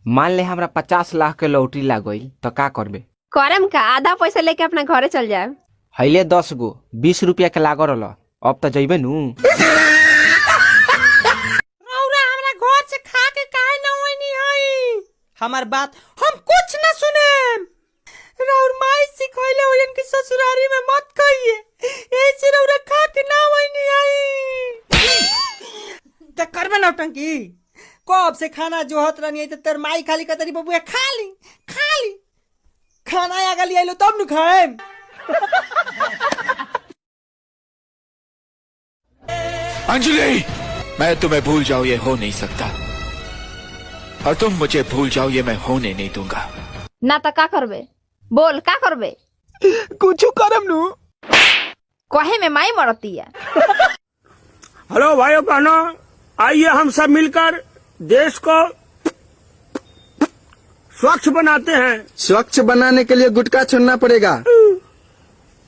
मान ले हमरा 50 लाख के लॉटरी लाग गई तो का करबे? करम का आधा पैसा लेके अपना घरे चल जाए। हईले 10 गो 20 रुपया के लागल रहल, अब तो जइबे नु। रौरा हमरा घर से खा के काहे न होइनी हई? हमार बात हम कुछ न सुने। रौर माई सिखैले होयन कि ससुरारी में मत कहिए, ऐसे रौरा खा के ना होइनी हई। त करबे नौटंकी। कब से खाना जोहत रहनी त तेर माई खाली कतरी बबुआ खाली खाना आ गली आइलो तब नु खाएम। अंजलि, मैं तुम्हें भूल जाऊं ये हो नहीं सकता, और तुम मुझे भूल जाओ ये मैं होने नहीं दूंगा। ना तो का करबे? बोल का करबे? कुछ करम नु। कहे में माई मरती है। हेलो भाइयों बहनों, आइए हम सब मिलकर देश को स्वच्छ बनाते हैं। स्वच्छ बनाने के लिए गुटखा छोड़ना पड़ेगा।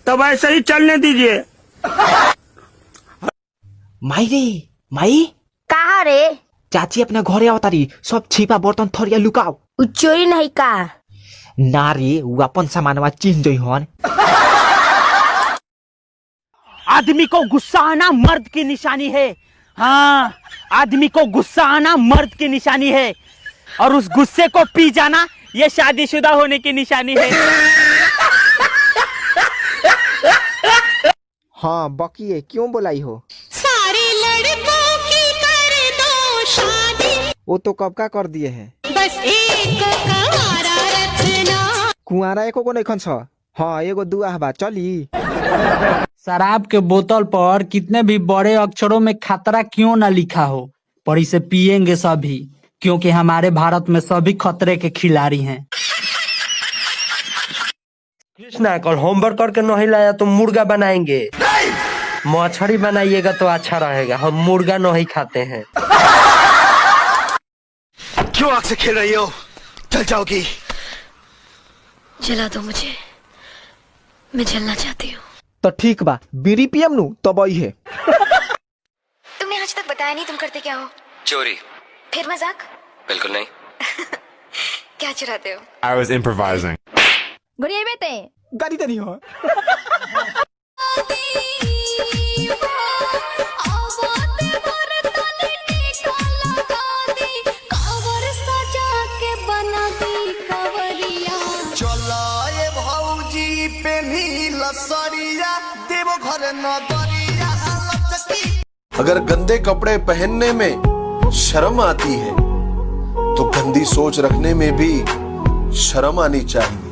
तब ऐसे ही चलने दीजिए। माई रे माई, कहा रे? चाची अपना घरे अवतारी, सब छिपा बर्तन थरिया लुकाओ। उ चोरी नहीं का ना रे, उ अपन सामानवा चिन्ह जई हन। आदमी को गुस्सा आना मर्द की निशानी है। हाँ, आदमी को गुस्सा आना मर्द की निशानी है, और उस गुस्से को पी जाना ये शादीशुदा होने की निशानी है। हाँ बकिए, क्यों बोलाई हो? सारे लड़कों की कर दो शादी, वो तो कब का कर दिए हैं। बस एक कुंवारा रखना। कुआरा एको को नहीं खन छ। हाँ एगो दुआ बा, चली। शराब के बोतल पर कितने भी बड़े अक्षरों में खतरा क्यों न लिखा हो, पर इसे पिएंगे सभी, क्योंकि हमारे भारत में सभी खतरे के खिलाड़ी हैं। कृष्णा, कल होमवर्क करके नहीं लाया तो मुर्गा बनाएंगे। मछली बनाइएगा तो अच्छा रहेगा, हम मुर्गा नहीं खाते हैं। क्यों आग से खेल रही हो? जल जाओगी। जला दो मुझे, मैं जलना चाहती हूँ। तो ठीक बा, बीड़ी पियम नु तब आई है। तुमने आज तक बताया नहीं तुम करते क्या हो? चोरी। फिर मजाक? बिल्कुल नहीं। क्या चुराते हो? I was improvising. गुड़िया बेटे गाड़ी तो नहीं हो। अगर गंदे कपड़े पहनने में शर्म आती है तो गंदी सोच रखने में भी शर्म आनी चाहिए।